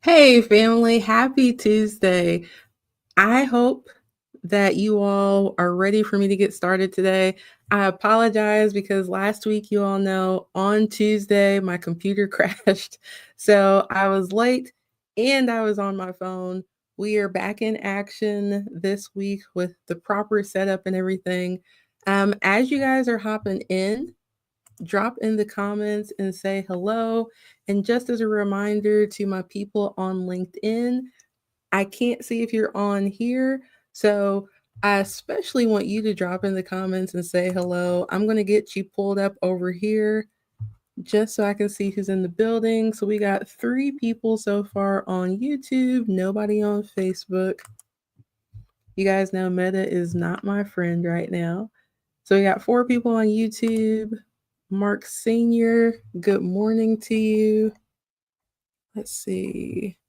Hey, family, happy Tuesday. I hope that you all are ready for me to get started today. I apologize because last week, you all know, on Tuesday, my computer crashed. So I was late and I was on my phone. We are back in action this week with the proper setup and everything. As you guys are hopping in, drop in the comments and say hello. And just as a reminder to my people on LinkedIn, I can't see if you're on here. So I especially want you to drop in the comments and say hello. I'm going to get you pulled up over here just so I can see who's in the building. So we got 3 people so far on YouTube, nobody on Facebook. You guys know Meta is not my friend right now. So we got 4 people on YouTube. Mark Sr., good morning to you. Let's see.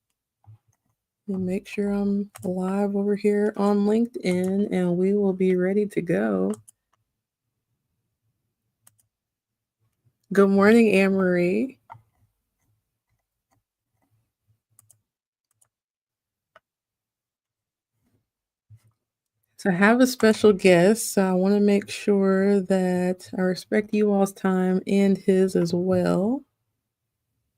Let me make sure I'm live over here on LinkedIn and we will be ready to go. Good morning, Anne-Marie. So I have a special guest, so I want to make sure that I respect you all's time and his as well.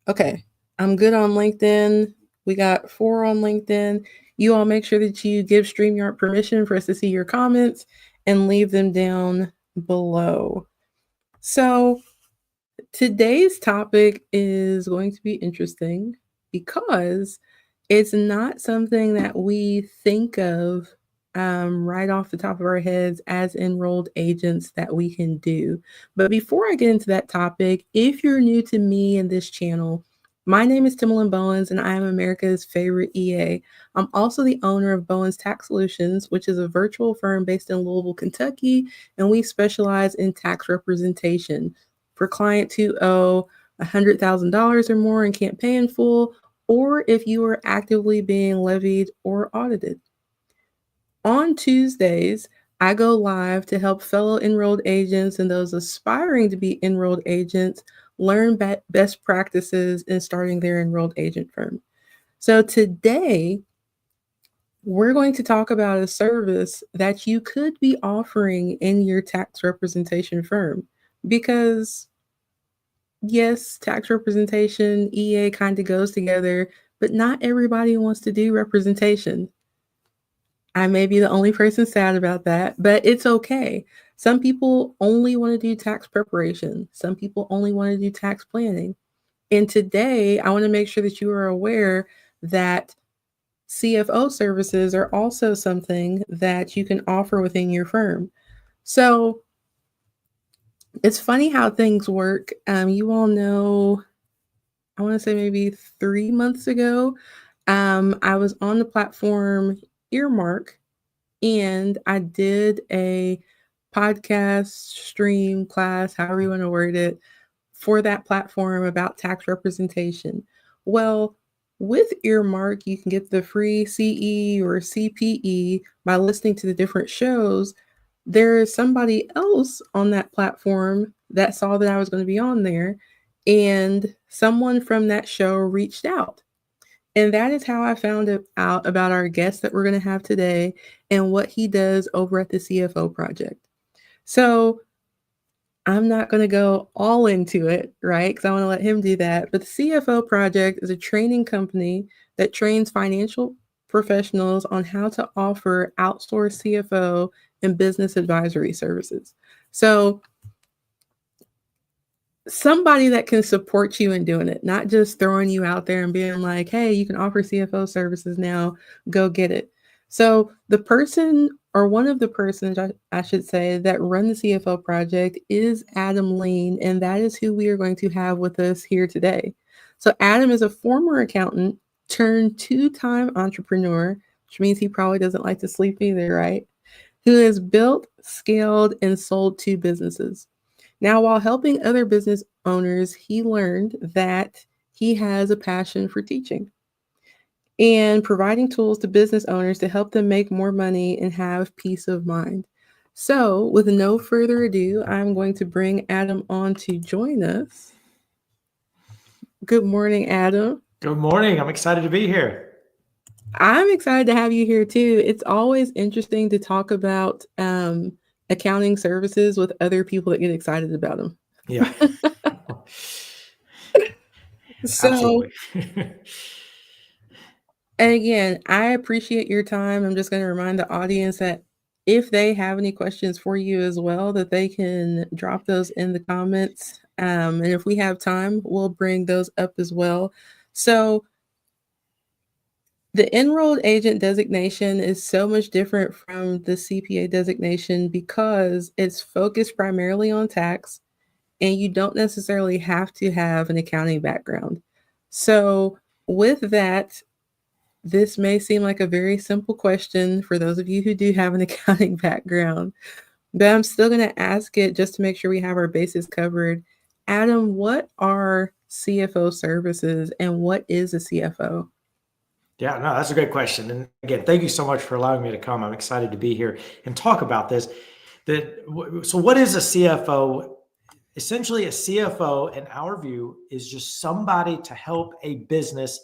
Okay, I'm good on LinkedIn. We got 4 on LinkedIn. You all make sure that you give StreamYard permission for us to see your comments and leave them down below. So today's topic is going to be interesting because it's not something that we think of right off the top of our heads as enrolled agents that we can do. But before I get into that topic, if you're new to me and this channel, my name is Timolyn Bowens and I am America's favorite EA. I'm also the owner of Bowens Tax Solutions, which is a virtual firm based in Louisville, Kentucky, and we specialize in tax representation for clients who owe $100,000 or more and can't pay in full, or if you are actively being levied or audited. On Tuesdays, I go live to help fellow enrolled agents and those aspiring to be enrolled agents learn best practices in starting their enrolled agent firm. So today, we're going to talk about a service that you could be offering in your tax representation firm because yes, tax representation, EA kind of goes together, but not everybody wants to do representation. I may be the only person sad about that, but it's okay. Some people only want to do tax preparation. Some people only want to do tax planning. And today, I want to make sure that you are aware that CFO services are also something that you can offer within your firm. So it's funny how things work. You all know, I want to say maybe 3 months ago, I was on the platform Earmark and I did a podcast, stream, class, however you want to word it, for that platform about tax representation. Well, with Earmark, you can get the free CE or CPE by listening to the different shows. There is somebody else on that platform that saw that I was going to be on there, and someone from that show reached out. And that is how I found out about our guest that we're going to have today and what he does over at the CFO project. So I'm not going to go all into it, right? Because I want to let him do that. But the CFO project is a training company that trains financial professionals on how to offer outsourced CFO and business advisory services. So somebody that can support you in doing it, not just throwing you out there and being like, hey, you can offer CFO services now, go get it. So the person or one of the persons, I should say, that run the CFO project is Adam Lean, and that is who we are going to have with us here today. So Adam is a former accountant turned 2-time entrepreneur, which means he probably doesn't like to sleep either, right? Who has built, scaled, and sold 2 businesses. Now, while helping other business owners, he learned that he has a passion for teaching and providing tools to business owners to help them make more money and have peace of mind. So, with no further ado, I'm going to bring Adam on to join us. Good morning, Adam. Good morning. I'm excited to be here. I'm excited to have you here too. It's always interesting to talk about accounting services with other people that get excited about them. Yeah, So, absolutely. and again, I appreciate your time. I'm just going to remind the audience that if they have any questions for you as well, that they can drop those in the comments. And if we have time, we'll bring those up as well. So, the enrolled agent designation is so much different from the CPA designation because it's focused primarily on tax and you don't necessarily have to have an accounting background. So, with that, this may seem like a very simple question for those of you who do have an accounting background, but I'm still going to ask it just to make sure we have our bases covered. Adam, what are CFO services and what is a CFO? Yeah, no, that's a great question. And again, thank you so much for allowing me to come. I'm excited to be here and talk about this. So, what is a CFO? Essentially, a CFO, in our view, is just somebody to help a business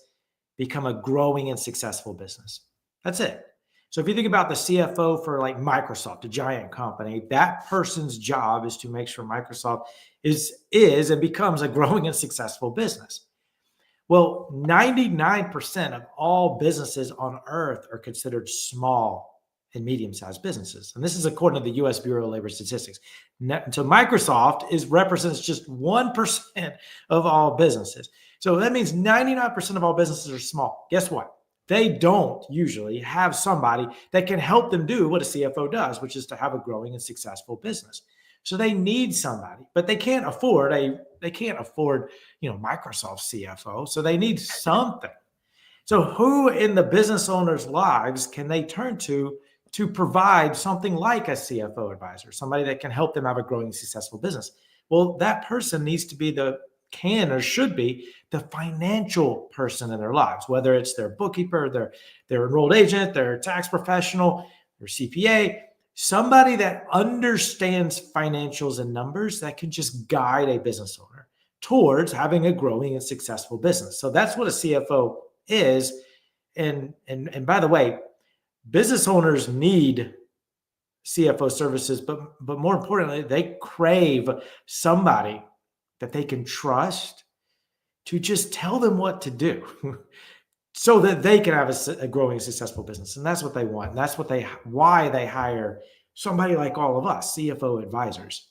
become a growing and successful business. That's it. So if you think about the CFO for like Microsoft, a giant company, that person's job is to make sure Microsoft is and becomes a growing and successful business. Well, 99% of all businesses on earth are considered small and medium sized businesses. And this is according to the US Bureau of Labor Statistics. So Microsoft represents just 1% of all businesses. So that means 99% of all businesses are small. Guess what? They don't usually have somebody that can help them do what a CFO does, which is to have a growing and successful business. So they need somebody, but they can't afford Microsoft CFO. So they need something. So who in the business owners' lives can they turn to provide something like a CFO advisor, somebody that can help them have a growing, successful business? Well, that person needs to be can or should be the financial person in their lives, whether it's their bookkeeper, their enrolled agent, their tax professional, their CPA, somebody that understands financials and numbers that can just guide a business owner towards having a growing and successful business. So that's what a CFO is. And by the way, business owners need CFO services, but more importantly, they crave somebody that they can trust to just tell them what to do so that they can have a growing successful business. And that's what they want. And that's why they hire somebody like all of us, CFO advisors.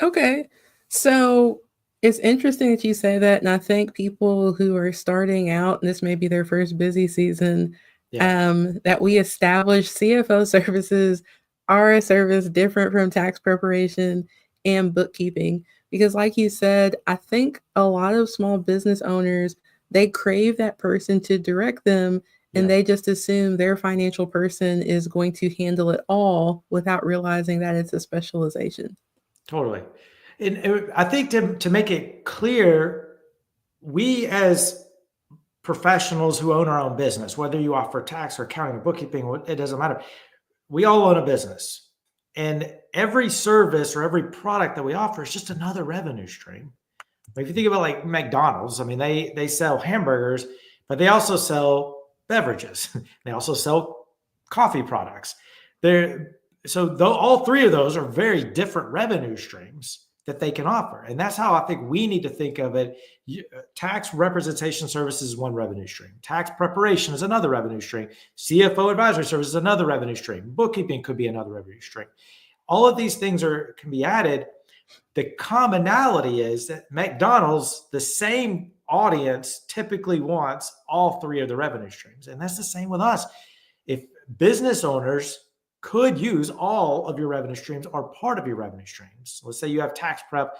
Okay. So it's interesting that you say that. And I think people who are starting out, and this may be their first busy season, Yeah, that we establish CFO services are a service different from tax preparation and bookkeeping. Because, like you said, I think a lot of small business owners, they crave that person to direct them and yeah, they just assume their financial person is going to handle it all without realizing that it's a specialization. totally. And I think to make it clear, we as professionals who own our own business, whether you offer tax or accounting or bookkeeping, it doesn't matter. We all own a business. And every service or every product that we offer is just another revenue stream. If you think about like McDonald's, I mean, they sell hamburgers, but they also sell beverages. They also sell coffee products. They're so though all three of those are very different revenue streams that they can offer, and that's how I think we need to think of it. Tax representation services is one revenue stream. Tax preparation is another revenue stream. CFO advisory service is another revenue stream. Bookkeeping could be another revenue stream. All of these things can be added. The commonality is that McDonald's, the same audience, typically wants all three of the revenue streams. And that's the same with us. If business owners could use all of your revenue streams or part of your revenue streams, let's say you have tax prep,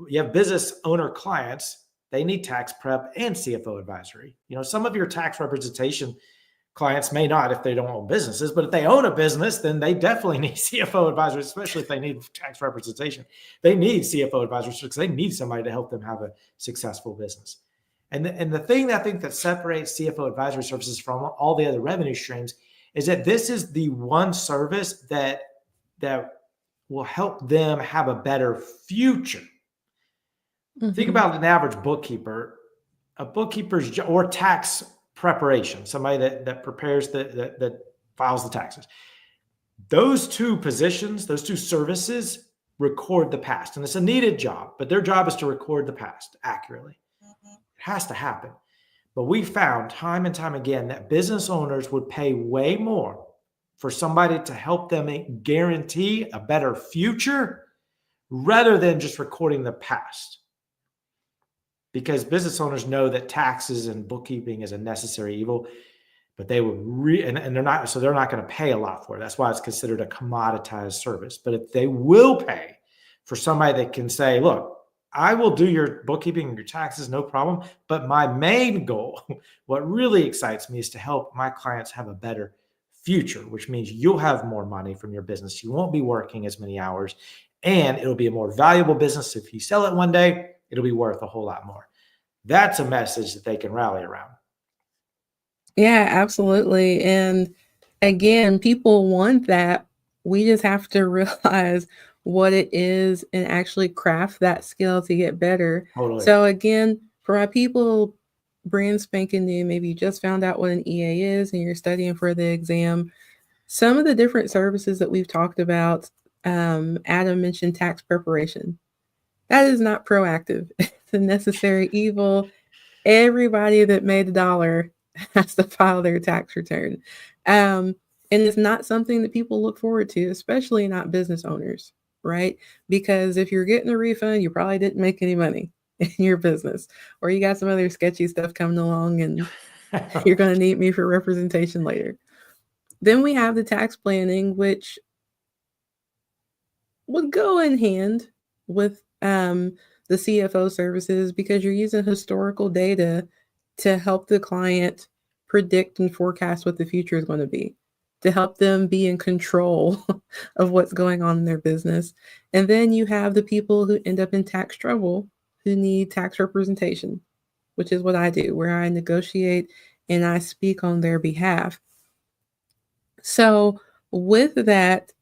you have business owner clients, they need tax prep and CFO advisory. Some of your tax representation clients may not if they don't own businesses, but if they own a business, then they definitely need CFO advisors, especially if they need tax representation. They need CFO advisors because they need somebody to help them have a successful business. And the thing that I think that separates CFO advisory services from all the other revenue streams is that this is the one service that will help them have a better future. Think Mhm. about an average bookkeeper. a bookkeeper's or tax preparation, somebody that prepares that files the taxes. Those two positions, those two services record the past. And it's a needed job, but their job is to record the past accurately. It has to happen. But we found time and time again that business owners would pay way more for somebody to help them guarantee a better future rather than just recording the past. Because business owners know that taxes and bookkeeping is a necessary evil, but they would and they're not, so they're not going to pay a lot for it. That's why it's considered a commoditized service. But if they will pay for somebody that can say, look, I will do your bookkeeping and your taxes, no problem. But my main goal, what really excites me, is to help my clients have a better future, which means you'll have more money from your business. You won't be working as many hours, and it'll be a more valuable business. If you sell it one day, it'll be worth a whole lot more. That's a message that they can rally around. Yeah, absolutely. And again, people want that. We just have to realize what it is and actually craft that skill to get better. Totally. So, again, for my people brand spanking new, maybe you just found out what an EA is and you're studying for the exam. Some of the different services that we've talked about, Adam mentioned tax preparation. That is not proactive, it's a necessary evil. Everybody that made a dollar has to file their tax return. Um, and it's not something that people look forward to, especially not business owners, right? Because if you're getting a refund, you probably didn't make any money in your business, or you got some other sketchy stuff coming along and you're going to need me for representation later. Then we have the tax planning, which would go in hand with the CFO services because you're using historical data to help the client predict and forecast what the future is going to be, to help them be in control of what's going on in their business. And then you have the people who end up in tax trouble who need tax representation, which is what I do, where I negotiate and I speak on their behalf. So, with that,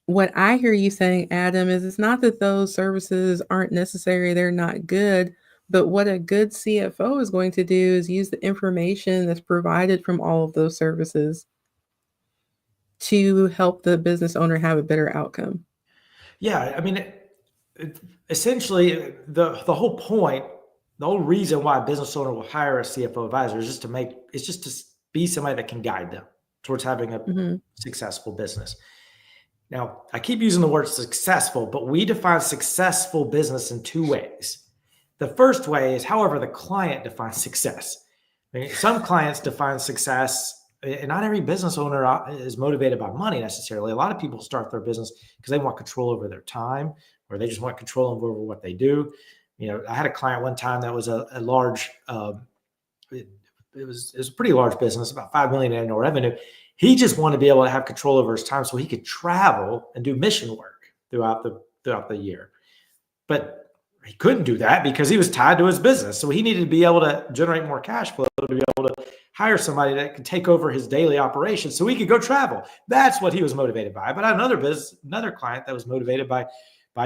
what I hear you saying, Adam, is it's not that those services aren't necessary, they're not good, but what a good CFO is going to do is use the information that's provided from all of those services to help the business owner have a better outcome. Yeah, I mean, essentially, the whole point, the whole reason why a business owner will hire a CFO advisor is just to be somebody that can guide them towards having a Mhm. successful business. Now, I keep using the word successful, but we define successful business in two ways. The first way is however the client defines success. I mean, some clients define success, and not every business owner is motivated by money necessarily. A lot of people start their business because they want control over their time, or they just want control over what they do. You know, I had a client one time that was a large, it, it was a pretty large business, about 5 million in annual revenue. He just wanted to be able to have control over his time so he could travel and do mission work throughout the year. But he couldn't do that because he was tied to his business. So he needed to be able to generate more cash flow to be able to hire somebody that could take over his daily operations so he could go travel. That's what he was motivated by. But I had another client that was motivated by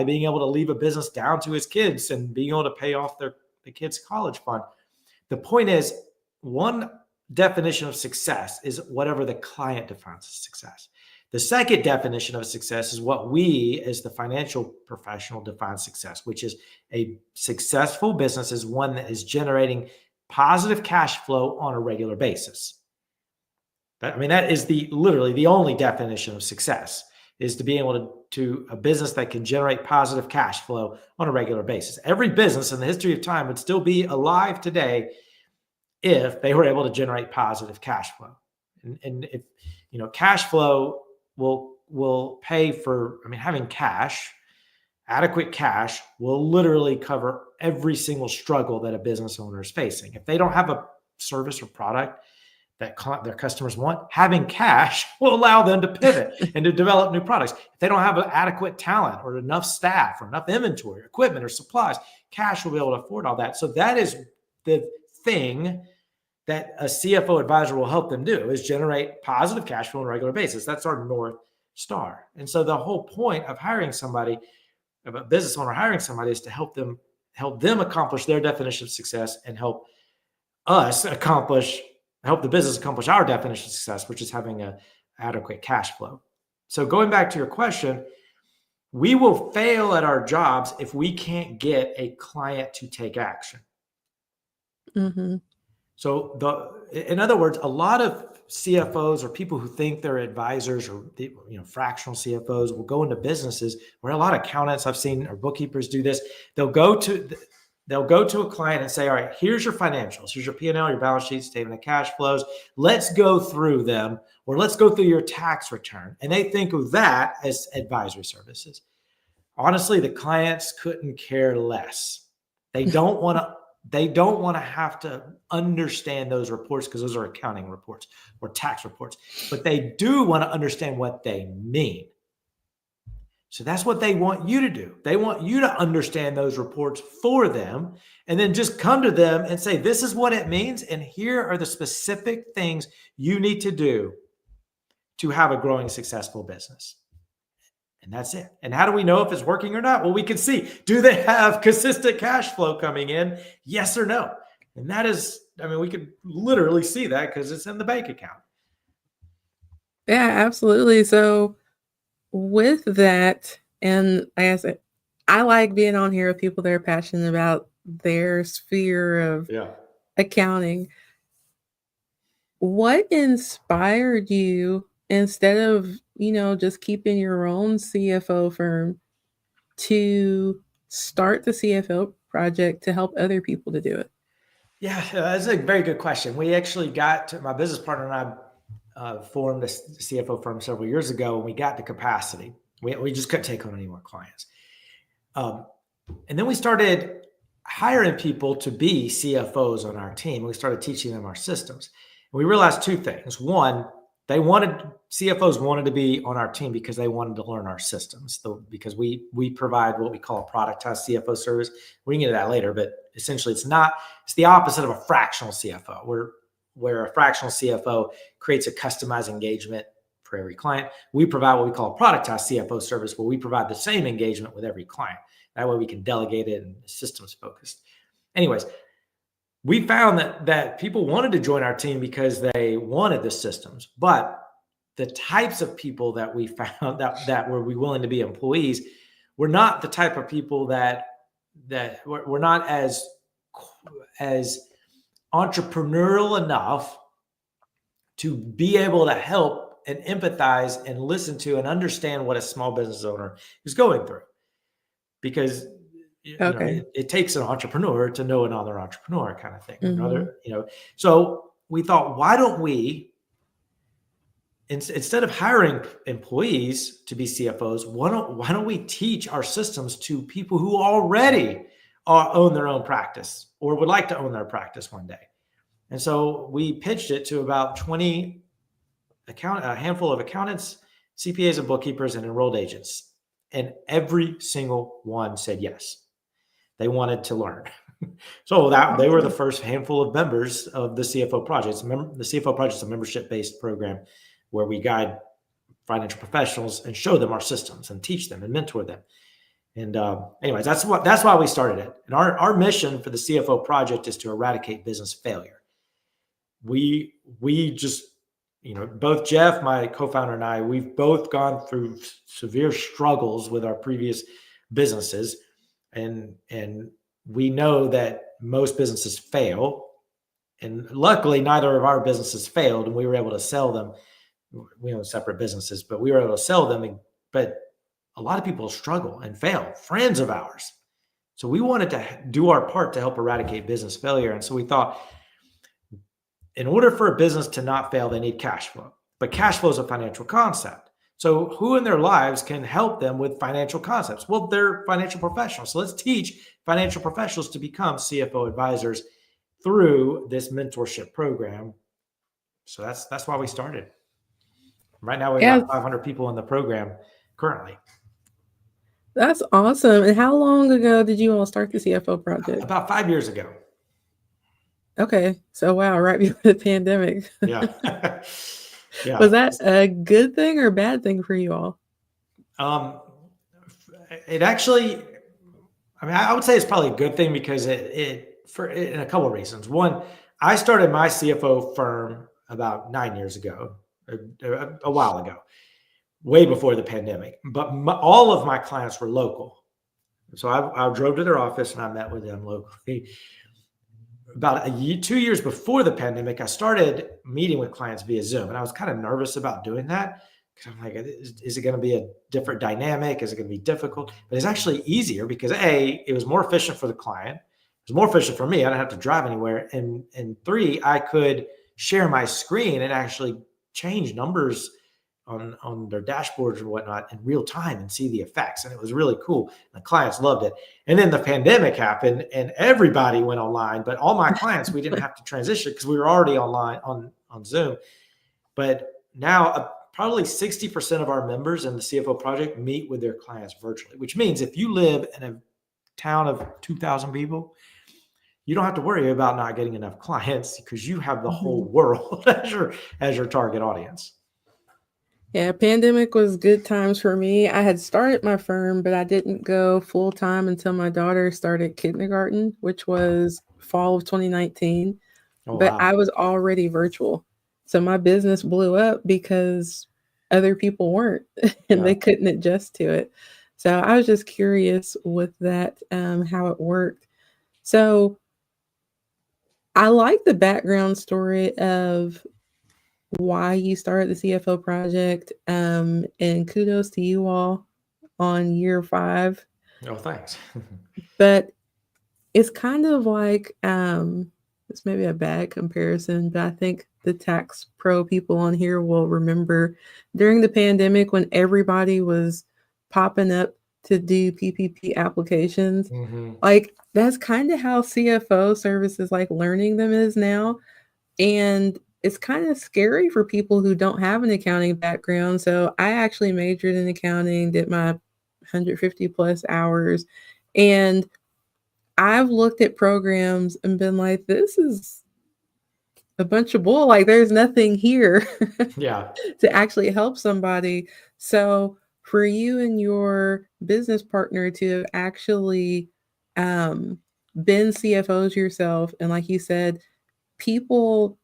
being able to leave a business down to his kids and being able to pay off the kids' college fund. The point is, one definition of success is whatever the client defines as success. The second definition of success is what we as the financial professional define success, which is a successful business is one that is generating positive cash flow on a regular basis. That is literally the only definition of success, is to be able to a business that can generate positive cash flow on a regular basis. Every business in the history of time would still be alive today if they were able to generate positive cash flow. And if cash flow will pay for, having adequate cash will literally cover every single struggle that a business owner is facing. If they don't have a service or product that their customers want, having cash will allow them to pivot and to develop new products. If they don't have an adequate talent or enough staff or enough inventory, equipment, or supplies, cash will be able to afford all that. So that is the thing that a CFO advisor will help them do, is generate positive cash flow on a regular basis. That's our North Star. And so the whole point of hiring somebody, of a business owner hiring somebody, is to help them them accomplish their definition of success, and help the business accomplish our definition of success, which is having a adequate cash flow. So going back to your question, we will fail at our jobs if we can't get a client to take action. Mm-hmm. So in other words, a lot of CFOs or people who think they're advisors, or fractional CFOs, will go into businesses where a lot of accountants I've seen, or bookkeepers, do this. They'll go to a client and say, all right, here's your financials. Here's your P&L, your balance sheet, statement of cash flows. Let's go through them, or let's go through your tax return. And they think of that as advisory services. Honestly, the clients couldn't care less. They don't want to have to understand those reports, because those are accounting reports or tax reports, but they do want to understand what they mean. So that's what they want you to do. They want you to understand those reports for them, and then just come to them and say, this is what it means, and here are the specific things you need to do to have a growing, successful business. And that's it. And how do we know if it's working or not? Well, we can see, do they have consistent cash flow coming in? Yes or no? And that is, we could literally see that because it's in the bank account. Yeah, absolutely. So with that, and like I said, I like being on here with people that are passionate about their sphere of accounting. What inspired you, instead of, just keeping your own CFO firm, to start the CFO project to help other people to do it? Yeah, that's a very good question. We actually my business partner and I formed a CFO firm several years ago, and we got to capacity. We just couldn't take on any more clients. And then we started hiring people to be CFOs on our team. We started teaching them our systems. And we realized two things. One, CFOs wanted to be on our team because they wanted to learn our systems. So, because we provide what we call a productized CFO service. We can get to that later, but essentially it's the opposite of a fractional CFO, where a fractional CFO creates a customized engagement for every client. We provide what we call a productized CFO service, where we provide the same engagement with every client. That way we can delegate it, and systems focused. Anyways, we found that people wanted to join our team because they wanted the systems, but the types of people that we found that were willing to be employees were not the type of people that were not as entrepreneurial enough to be able to help and empathize and listen to and understand what a small business owner is going through. Because it takes an entrepreneur to know another entrepreneur, kind of thing. Mm-hmm. So we thought, why don't we, instead of hiring employees to be CFOs, why don't we teach our systems to people who already own their own practice, or would like to own their practice one day? And so we pitched it to about a handful of accountants, CPAs, and bookkeepers, and enrolled agents. And every single one said yes. They wanted to learn. So they were the first handful of members of the CFO Project. The CFO Project is a membership-based program where we guide financial professionals and show them our systems and teach them and mentor them. And anyways, that's why we started it. And our mission for the CFO Project is to eradicate business failure. We just, both Jeff, my co-founder, and I, we've both gone through severe struggles with our previous businesses. And we know that most businesses fail. And luckily, neither of our businesses failed, and we were able to sell them. We own separate businesses, but we were able to sell them. But a lot of people struggle and fail, friends of ours. So we wanted to do our part to help eradicate business failure. And so we thought, in order for a business to not fail, they need cash flow. But cash flow is a financial concept. So who in their lives can help them with financial concepts? Well, they're financial professionals. So let's teach financial professionals to become CFO advisors through this mentorship program. So that's why we started. Right now, we have 500 people in the program currently. That's awesome. And how long ago did you all start the CFO project? About 5 years ago. Okay. So, wow, right before the pandemic. Yeah. Yeah. Was that a good thing or a bad thing for you all? It actually, I mean, I would say it's probably a good thing because in a couple of reasons. One, I started my CFO firm about 9 years ago, a while ago, way before the pandemic. But all of my clients were local, so I drove to their office and I met with them locally. About a year, 2 years before the pandemic, I started meeting with clients via Zoom, and I was kind of nervous about doing that because I'm like, is it going to be a different dynamic? Is it going to be difficult? But it's actually easier because it was more efficient for the client. It was more efficient for me. I didn't have to drive anywhere, and three, I could share my screen and actually change numbers on their dashboards and whatnot in real time and see the effects. And it was really cool. The clients loved it. And then the pandemic happened and everybody went online, but all my clients, we didn't have to transition because we were already online on Zoom. But now probably 60% of our members in the CFO project meet with their clients virtually, which means if you live in a town of 2,000 people, you don't have to worry about not getting enough clients because you have the whole world as your target audience. Yeah, pandemic was good times for me. I had started my firm, but I didn't go full time until my daughter started kindergarten, which was fall of 2019. Oh, But wow. I was already virtual. So my business blew up because other people weren't and Yeah. they couldn't adjust to it. So I was just curious with that, how it worked. So I like the background story of why you started the CFO project. And kudos to you all on year 5. Oh, thanks. But it's kind of like it's maybe a bad comparison, but I think the tax pro people on here will remember during the pandemic when everybody was popping up to do PPP applications. Mm-hmm. Like that's kind of how CFO services like learning them is now. And it's kind of scary for people who don't have an accounting background. So I actually majored in accounting, did my 150 plus hours, and I've looked at programs and been like, this is a bunch of bull. Like, there's nothing here Yeah. to actually help somebody. So, for you and your business partner to have actually um, been CFOs yourself, and like you said, people,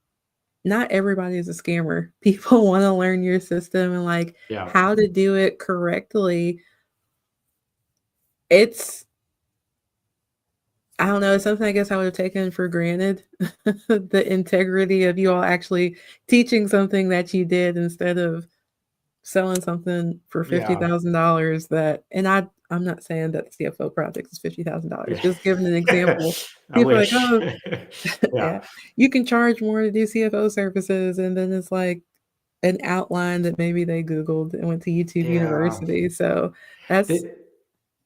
not everybody is a scammer. People want to learn your system and like Yeah. how to do it correctly. It's I don't know, it's something I guess I would have taken for granted, the integrity of you all actually teaching something that you did instead of selling something for Yeah. $50,000 that and I'm not saying that the CFO project is $50,000, Yeah. just giving an example. I People are like, wish. "Oh, Yeah. yeah, you can charge more to do CFO services," and then it's like an outline that maybe they Googled and went to YouTube Yeah. University, so that's The-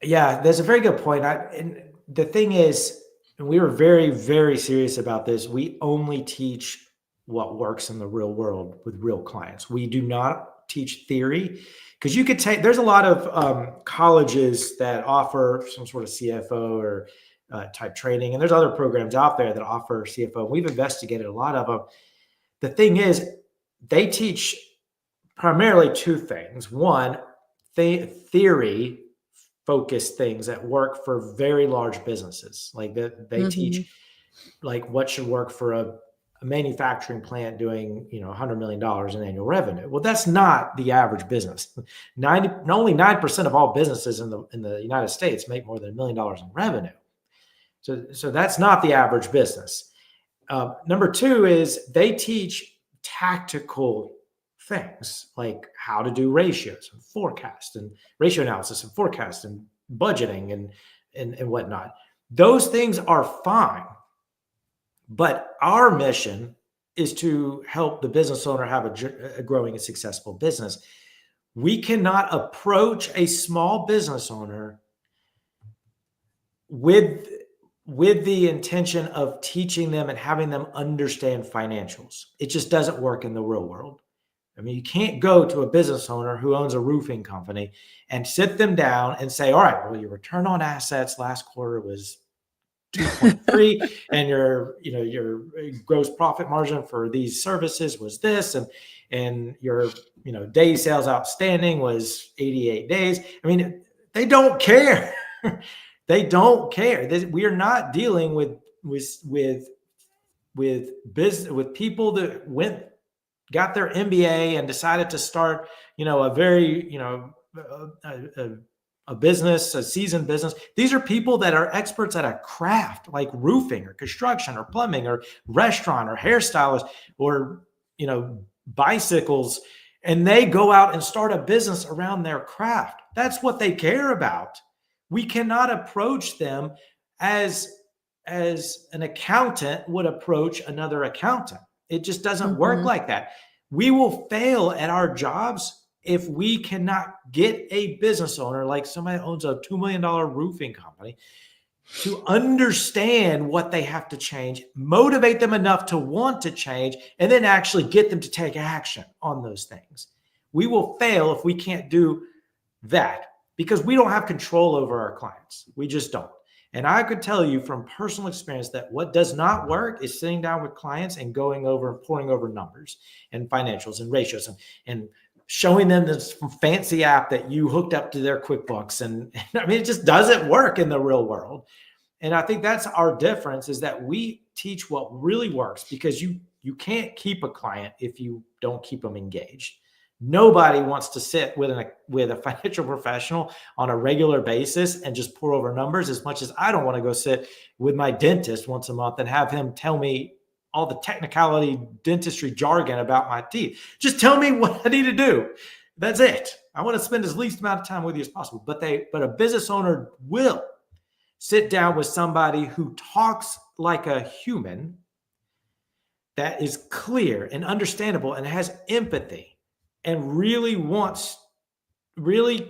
yeah, there's a very good point. And the thing is, and we were very, very serious about this. We only teach what works in the real world with real clients. We do not teach theory because you could take, there's a lot of colleges that offer some sort of CFO or type training, and there's other programs out there that offer CFO. We've investigated a lot of them. The thing is, they teach primarily two things. One, theory focused things that work for very large businesses. Like that they mhm, teach like what should work for a manufacturing plant doing, $100 million in annual revenue. Well, that's not the average business. Only 9% of all businesses in the United States make more than $1 million in revenue. So that's not the average business. Number two is they teach tactical things like how to do ratios and forecast and ratio analysis and forecast and budgeting and whatnot. Those things are fine, but our mission is to help the business owner have a growing and successful business. We cannot approach a small business owner with with the intention of teaching them and having them understand financials. It just doesn't work in the real world. I mean, you can't go to a business owner who owns a roofing company and sit them down and say, all right, well, your return on assets last quarter was 2.3 and your gross profit margin for these services was this and your day sales outstanding was 88 days. I mean, they don't care. They don't care. We are not dealing with people that got their MBA and decided to start, a very, a business, a seasoned business. These are people that are experts at a craft like roofing or construction or plumbing or restaurant or hairstylist or, bicycles. And they go out and start a business around their craft. That's what they care about. We cannot approach them as an accountant would approach another accountant. It just doesn't work Mm-hmm. like that. We will fail at our jobs if we cannot get a business owner, like somebody that owns a $2 million roofing company, to understand what they have to change, motivate them enough to want to change, and then actually get them to take action on those things. We will fail if we can't do that because we don't have control over our clients. We just don't. And I could tell you from personal experience that what does not work is sitting down with clients and going over and pouring over numbers and financials and ratios and showing them this fancy app that you hooked up to their QuickBooks. And I mean, it just doesn't work in the real world. And I think that's our difference, is that we teach what really works, because you can't keep a client if you don't keep them engaged. Nobody wants to sit with a financial professional on a regular basis and just pour over numbers, as much as I don't want to go sit with my dentist once a month and have him tell me all the technicality dentistry jargon about my teeth. Just tell me what I need to do. That's it. I want to spend as least amount of time with you as possible. But a business owner will sit down with somebody who talks like a human, that is clear and understandable and has empathy and really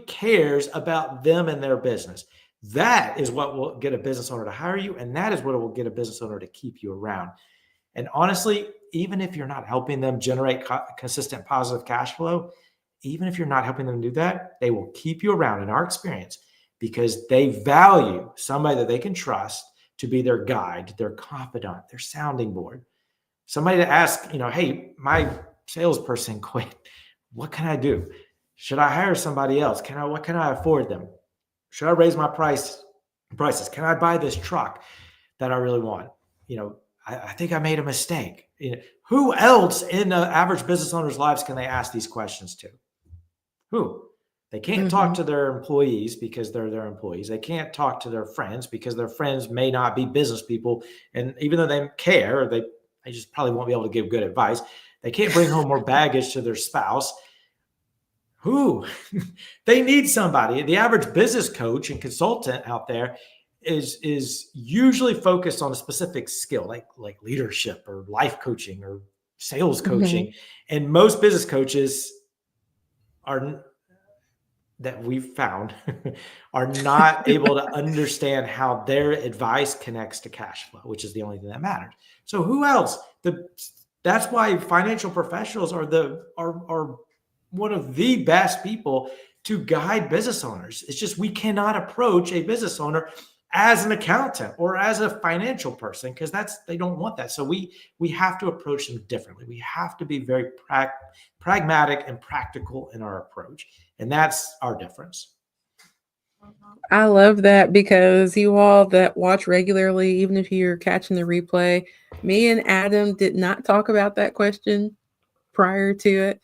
cares about them and their business. That is what will get a business owner to hire you. And that is what will get a business owner to keep you around. And honestly, even if you're not helping them generate consistent positive cash flow, even if you're not helping them do that, they will keep you around, in our experience, because they value somebody that they can trust to be their guide, their confidant, their sounding board. Somebody to ask, hey, my salesperson quit. What can I do? Should I hire somebody else? What can I afford them? Should I raise my prices? Can I buy this truck that I really want? I think I made a mistake. Who else in the average business owner's lives can they ask these questions to? Who? They can't talk to their employees because they're their employees. They can't talk to their friends because their friends may not be business people. And even though they care, they just probably won't be able to give good advice. They can't bring home more baggage to their spouse. Who? They need somebody. The average business coach and consultant out there is usually focused on a specific skill, like leadership or life coaching or sales coaching. And most business coaches that we've found are not able to understand how their advice connects to cash flow, which is the only thing that matters. So who else? That's why financial professionals are one of the best people to guide business owners. It's just we cannot approach a business owner as an accountant or as a financial person, because they don't want that. So we have to approach them differently. We have to be very pragmatic and practical in our approach. And that's our difference. I love that, because you all that watch regularly, even if you're catching the replay, me and Adam did not talk about that question prior to it.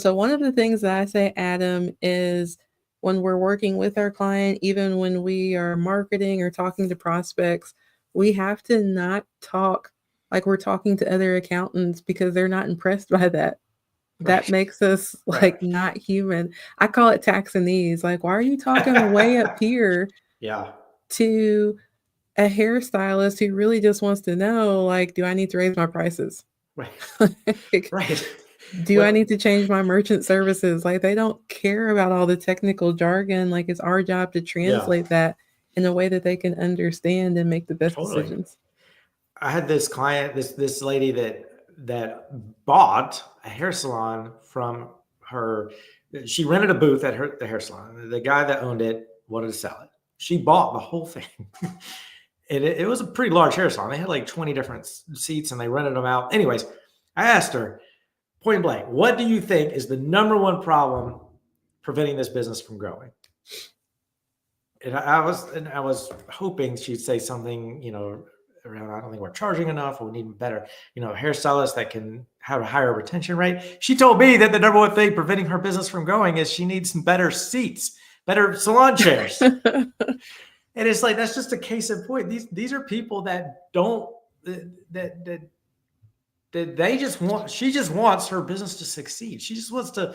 So one of the things that I say, Adam, is when we're working with our client, even when we are marketing or talking to prospects, we have to not talk like we're talking to other accountants, because they're not impressed by that. That Right. makes us Right. not human. I call it taxonese. Like, why are you talking way up here Yeah. to a hairstylist who really just wants to know, like, do I need to raise my prices? Right. Like, Right. do I Well, need to change my merchant services? Like, they don't care about all the technical jargon. Like, it's our job to yeah, translate that in a way that they can understand and make the best totally. decisions. I had this client, this lady that bought a hair salon from her. She rented a booth at the hair salon. The guy that owned it wanted to sell it. She bought the whole thing. And it was a pretty large hair salon. They had like 20 different seats and they rented them out. Anyways, I asked her point blank, what do you think is the number one problem preventing this business from growing? and I was hoping she'd say something, around, I don't think we're charging enough, or we need better, hairstylists that can have a higher retention rate. She told me that the number one thing preventing her business from growing is she needs some better seats, better salon chairs. And it's like, that's just a case in point. These are people that don't that they just want. She just wants her business to succeed. She just wants to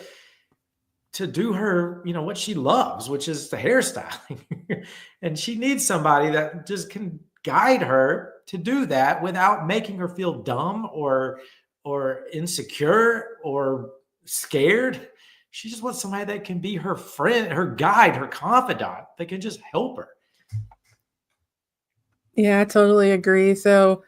do her, what she loves, which is the hairstyling. And she needs somebody that just can guide her to do that without making her feel dumb or insecure or scared. She just wants somebody that can be her friend, her guide, her confidant, that can just help her. Yeah, I totally agree. So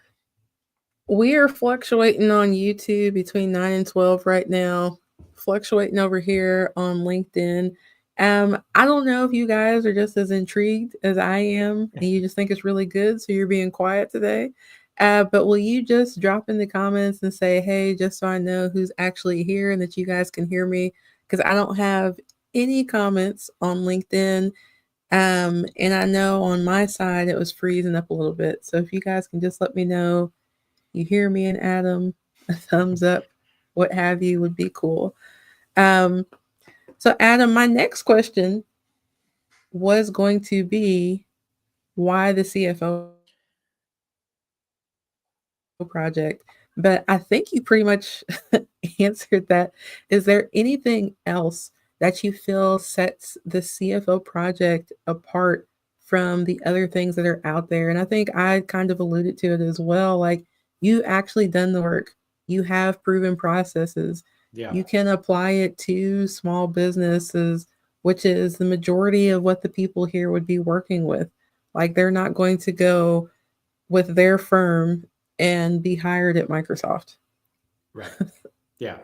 we are fluctuating on YouTube between 9 and 12 right now, fluctuating over here on LinkedIn. I don't know if you guys are just as intrigued as I am and you just think it's really good, so you're being quiet today. But will you just drop in the comments and say, hey, just so I know who's actually here and that you guys can hear me? Because I don't have any comments on LinkedIn. And I know on my side it was freezing up a little bit. So if you guys can just let me know you hear me and Adam, a thumbs up, what have you, would be cool. Um, so Adam, my next question was going to be why the CFO project, but I think you pretty much answered that. Is there anything else that you feel sets the CFO project apart from the other things that are out there? And I think I kind of alluded to it as well. Like, you actually done the work, you have proven processes, you can Yeah. apply it to small businesses, which is the majority of what the people here would be working with. Like, they're not going to go with their firm and be hired at Microsoft. Right. Yeah.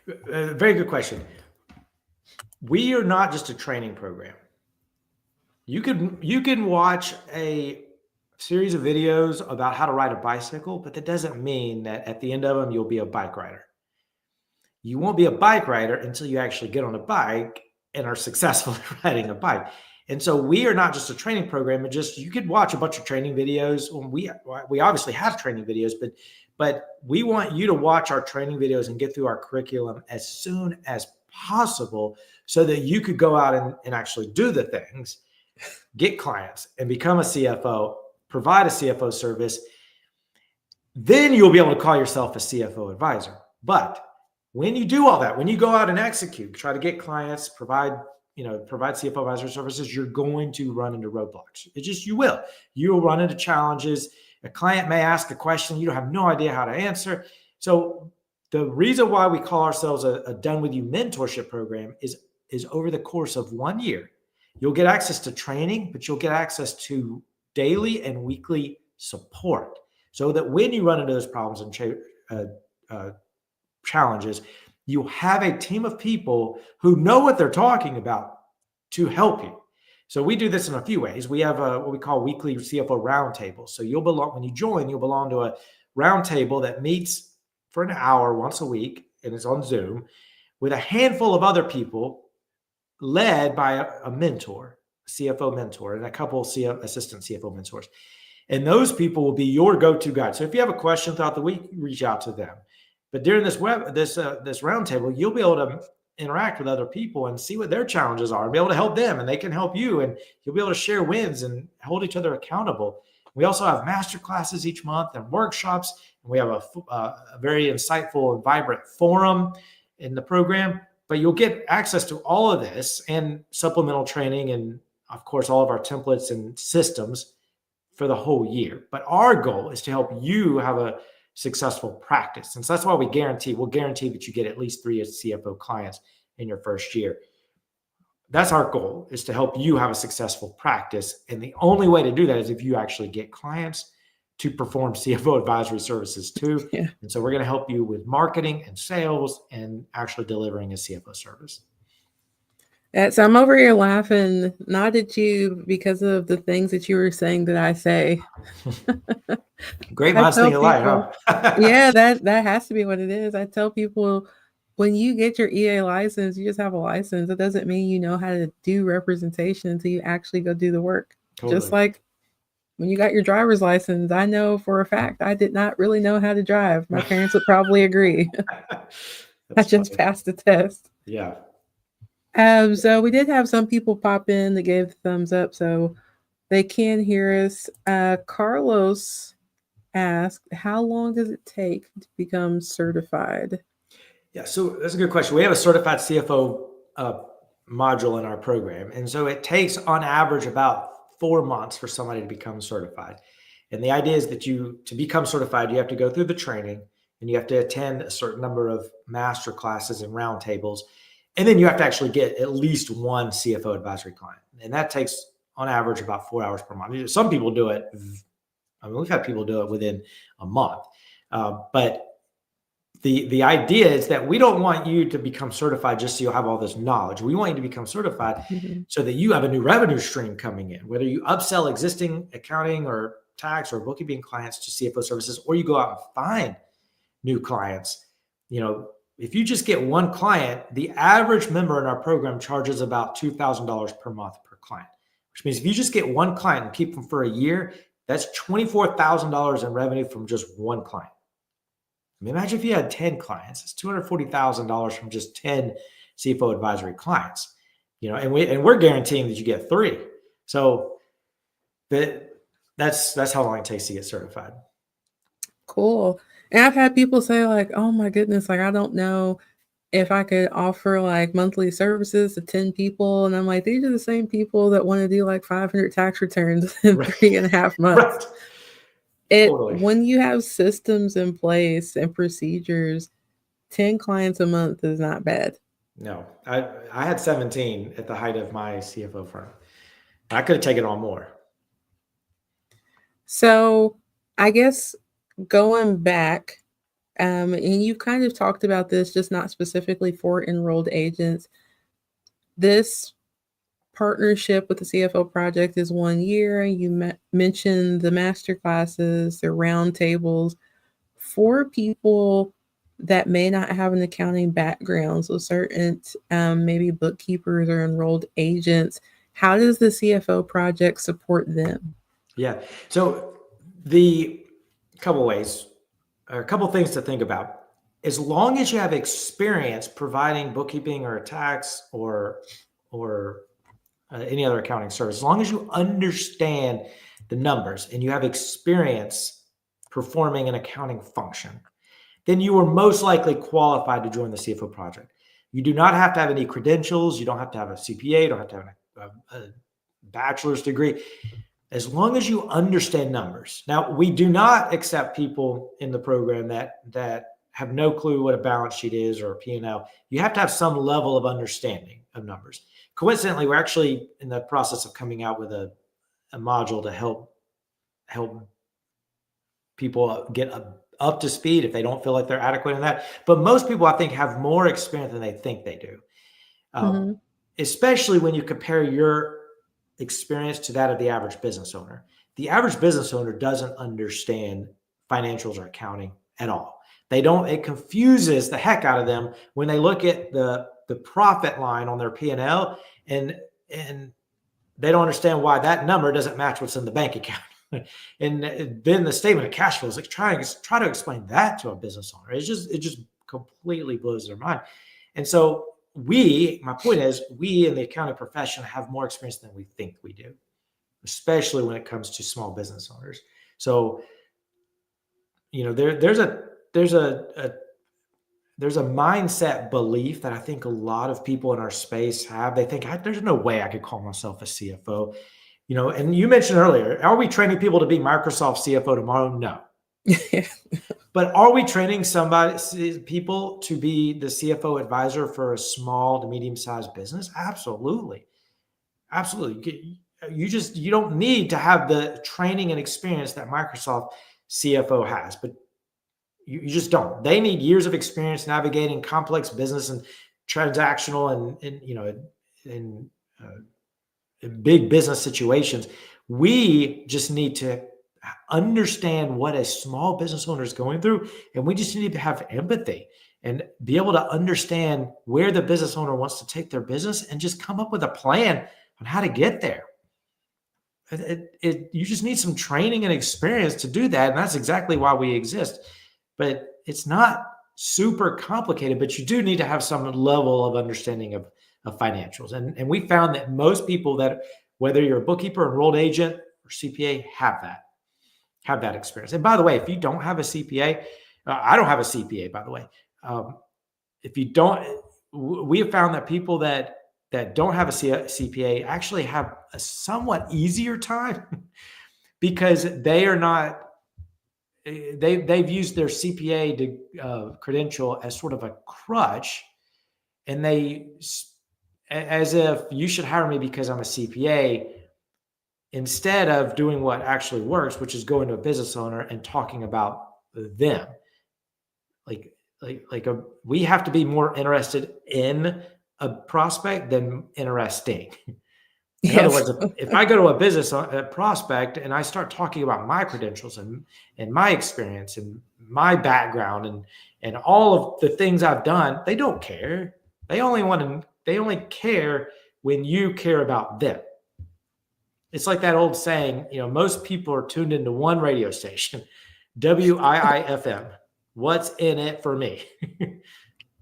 Very good question. We are not just a training program. You can watch a series of videos about how to ride a bicycle, but that doesn't mean that at the end of them you'll be a bike rider. You won't be a bike rider until you actually get on a bike and are successful at riding a bike. And so we are not just a training program. It just, you could watch a bunch of training videos. We obviously have training videos, but we want you to watch our training videos and get through our curriculum as soon as possible so that you could go out and actually do the things, get clients, and become a CFO, provide a CFO service. Then you'll be able to call yourself a CFO advisor. But when you do all that, when you go out and execute, try to get clients, provide CFO advisor services, you're going to run into roadblocks. You will. You will run into challenges. A client may ask a question you don't have no idea how to answer. So the reason why we call ourselves a Done With You mentorship program is over the course of 1 year, you'll get access to training, but you'll get access to daily and weekly support so that when you run into those problems and challenges, you have a team of people who know what they're talking about to help you. So we do this in a few ways. We have what we call weekly CFO roundtables. So when you join, you'll belong to a roundtable that meets for an hour once a week, and it's on Zoom, with a handful of other people led by a mentor, CFO mentor, and a couple of assistant CFO mentors. And those people will be your go-to guide. So if you have a question throughout the week, reach out to them. But during this roundtable, you'll be able to interact with other people and see what their challenges are and be able to help them, and they can help you, and you'll be able to share wins and hold each other accountable. We also have master classes each month and workshops, and we have a very insightful and vibrant forum in the program. But you'll get access to all of this and supplemental training and, of course, all of our templates and systems for the whole year. But our goal is to help you have a successful practice. And so that's why we'll guarantee that you get at least 3 CFO clients in your first year. That's our goal, is to help you have a successful practice. And the only way to do that is if you actually get clients to perform CFO advisory services too. Yeah. And so we're going to help you with marketing and sales and actually delivering a CFO service. So I'm over here laughing, not at you because of the things that you were saying that I say. Great I minds tell think alike, people, huh? yeah, that has to be what it is. I tell people when you get your EA license, you just have a license. It doesn't mean you know how to do representation until you actually go do the work. Just Totally. like when you got your driver's license, I know for a fact I did not really know how to drive. My parents would probably agree. I That's just funny. passed the test. Yeah. So we did have some people pop in that gave the thumbs up, so they can hear us. Carlos asked, "How long does it take to become certified?" Yeah, so that's a good question. We have a certified CFO module in our program. And so it takes on average about 4 months for somebody to become certified. And the idea is that to become certified, you have to go through the training and you have to attend a certain number of master classes and roundtables. And then you have to actually get at least one CFO advisory client. And that takes on average about 4 hours per month. Some people do it. I mean, we've had people do it within a month. But the idea is that we don't want you to become certified just so you'll have all this knowledge. We want you to become certified Mhm. so that you have a new revenue stream coming in, whether you upsell existing accounting or tax or bookkeeping clients to CFO services, or you go out and find new clients. You know, if you just get one client, the average member in our program charges about $2,000 per month per client, which means if you just get one client and keep them for a year, that's $24,000 in revenue from just one client. I mean, imagine if you had 10 clients, it's $240,000 from just 10 CFO advisory clients, and we're guaranteeing that you get three. So that's how long it takes to get certified. Cool. And I've had people say like, "Oh my goodness, like I don't know if I could offer like monthly services to 10 people." And I'm like, these are the same people that want to do like 500 tax returns in Right. 3.5 months. Right. It Totally. when you have systems in place and procedures, 10 clients a month is not bad. No, I had 17 at the height of my CFO firm. I could have taken on more. So I guess going back, and you kind of talked about this, just not specifically for enrolled agents. This partnership with the CFO project is 1 year. You mentioned the master classes, the roundtables for people that may not have an accounting background. So certain maybe bookkeepers or enrolled agents. How does the CFO project support them? Yeah. So the couple ways, or a couple things to think about. As long as you have experience providing bookkeeping or tax or any other accounting service, as long as you understand the numbers and you have experience performing an accounting function, then you are most likely qualified to join the CFO project. You do not have to have any credentials. You don't have to have a CPA. You don't have to have a bachelor's degree. As long as you understand numbers. Now, we do not accept people in the program that have no clue what a balance sheet is or a P&L. You have to have some level of understanding of numbers. Coincidentally, we're actually in the process of coming out with a module to help people get up to speed if they don't feel like they're adequate in that. But most people, I think, have more experience than they think they do, um, Mm-hmm. especially when you compare your experience to that of the average business owner. The average business owner doesn't understand financials or accounting at all. They don't. It confuses the heck out of them when they look at the profit line on their P&L and they don't understand why that number doesn't match what's in the bank account. And then the statement of cash flow is like try to explain that to a business owner. It just completely blows their mind. And so my point is, we in the accounting profession have more experience than we think we do, especially when it comes to small business owners. So, there's a mindset belief that I think a lot of people in our space have. They think there's no way I could call myself a CFO. And you mentioned earlier, are we training people to be Microsoft CFO tomorrow? No. But are we training people to be the CFO advisor for a small to medium-sized business? Absolutely. Absolutely. You don't need to have the training and experience that Microsoft CFO has, but you just don't. They need years of experience navigating complex business and transactional and big business situations. We just need to understand what a small business owner is going through, and we just need to have empathy. and be able to understand where the business owner wants to take their business and just come up with a plan on how to get there. You just need some training and experience to do that. And that's exactly why we exist. But it's not super complicated, but you do need to have some level of understanding of financials. And we found that most people that, whether you're a bookkeeper, enrolled agent, or CPA, have that experience. And by the way, if you don't have a CPA, I don't have a CPA, by the way. If you don't, we have found that people that don't have a CPA actually have a somewhat easier time because they are not, they've used their CPA to credential as sort of a crutch, and as if you should hire me because I'm a CPA, instead of doing what actually works, which is going to a business owner and talking about them. We have to be more interested in a prospect than interesting. In other Yes. words, if I go to a business prospect and I start talking about my credentials and my experience and my background and all of the things I've done, they don't care. They only care when you care about them. It's like that old saying, most people are tuned into one radio station, WIIFM. What's in it for me?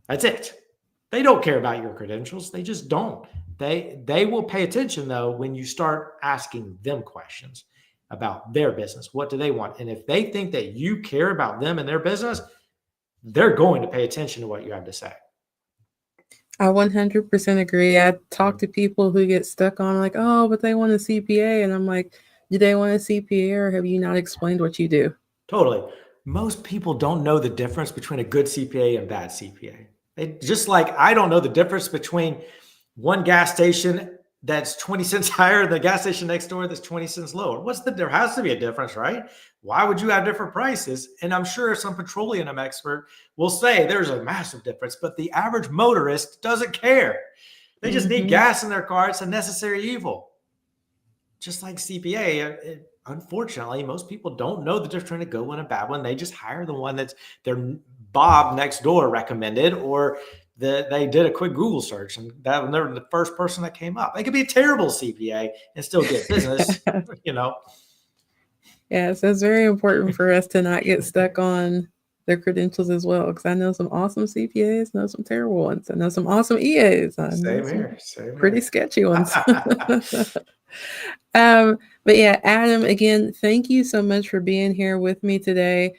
That's it. They don't care about your credentials. They just don't. They will pay attention, though, when you start asking them questions about their business. What do they want? And if they think that you care about them and their business, they're going to pay attention to what you have to say. I 100% agree. I talk to people who get stuck on like, oh, but they want a CPA. And I'm like, do they want a CPA or have you not explained what you do? Totally. Most people don't know the difference between a good CPA and bad CPA. Just like I don't know the difference between one gas station that's 20 cents higher than the gas station next door that's 20 cents lower. There has to be a difference, right? Why would you have different prices? And I'm sure some petroleum expert will say there's a massive difference, but the average motorist doesn't care. They just need gas in their car. It's a necessary evil. Just like CPA, unfortunately, most people don't know the difference between a good one and a bad one. They just hire the one that's their Bob next door recommended, or they did a quick Google search and that was never the first person that came up. They could be a terrible CPA and still get business, Yes, it's very important for us to not get stuck on their credentials as well. Because I know some awesome CPAs, know some terrible ones. I know some awesome EAs. I know some pretty sketchy ones. But yeah, Adam, again, thank you so much for being here with me today.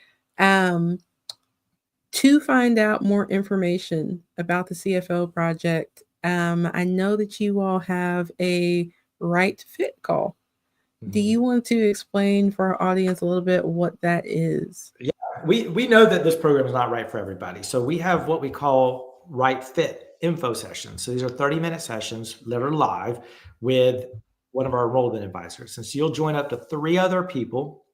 To find out more information about the CFO project, I know that you all have a right fit call. Do you want to explain for our audience a little bit what that is? Yeah, we know that this program is not right for everybody. So we have what we call right fit info sessions. So these are 30-minute sessions that are live with one of our enrollment advisors. And so you'll join up to 3 other people,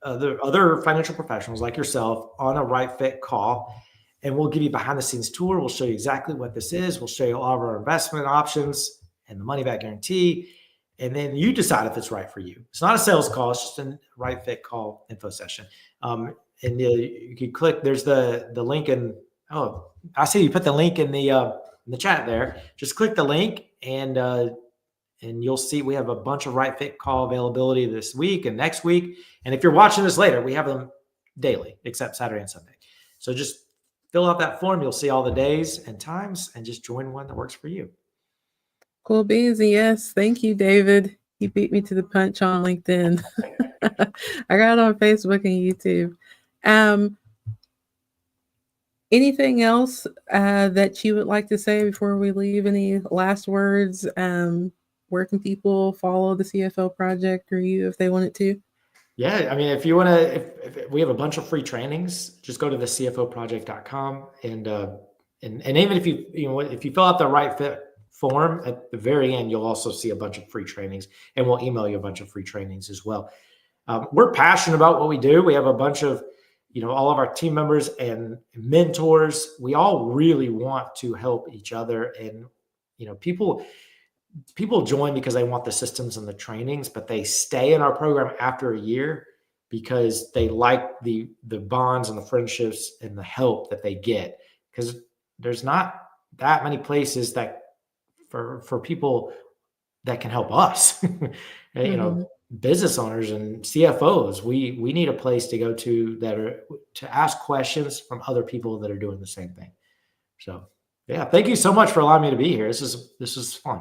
other financial professionals like yourself, on a right fit call. And we'll give you behind the scenes tour. We'll show you exactly what this is. We'll show you all of our investment options and the money back guarantee. And then you decide if it's right for you. It's not a sales call. It's just a right fit call info session. And you can click, there's the link in, I see you put the link in the chat there. Just click the link and you'll see we have a bunch of right fit call availability this week and next week. And if you're watching this later, we have them daily, except Saturday and Sunday. So just fill out that form. You'll see all the days and times and just join one that works for you. Cool beans. And yes, thank you, David. You beat me to the punch on LinkedIn. I got it on Facebook and YouTube. Anything else that you would like to say before we leave? Any last words? Where can people follow the CFO project or you if they wanted to? Yeah, I mean, if you want to, if we have a bunch of free trainings, just go to the CFOproject.com and even if if you fill out the right fit form at the very end, you'll also see a bunch of free trainings, and we'll email you a bunch of free trainings as well. We're passionate about what we do. We have a bunch of, all of our team members and mentors. We all really want to help each other, and people join because they want the systems and the trainings, but they stay in our program after a year because they like the bonds and the friendships and the help that they get, because there's not that many places that for people that can help us. You know, Mhm. business owners and CFOs, we need a place to go to that are to ask questions from other people that are doing the same thing. So yeah, thank you so much for allowing me to be here. This is fun.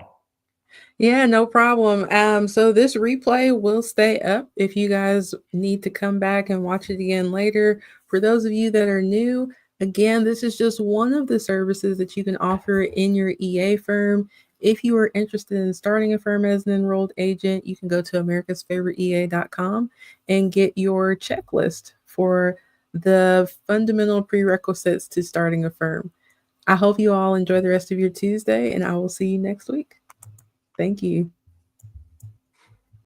Yeah, no problem. So this replay will stay up if you guys need to come back and watch it again later. For those of you that are new, again, this is just one of the services that you can offer in your EA firm. If you are interested in starting a firm as an enrolled agent, you can go to americasfavoriteea.com and get your checklist for the fundamental prerequisites to starting a firm. I hope you all enjoy the rest of your Tuesday, and I will see you next week. Thank you.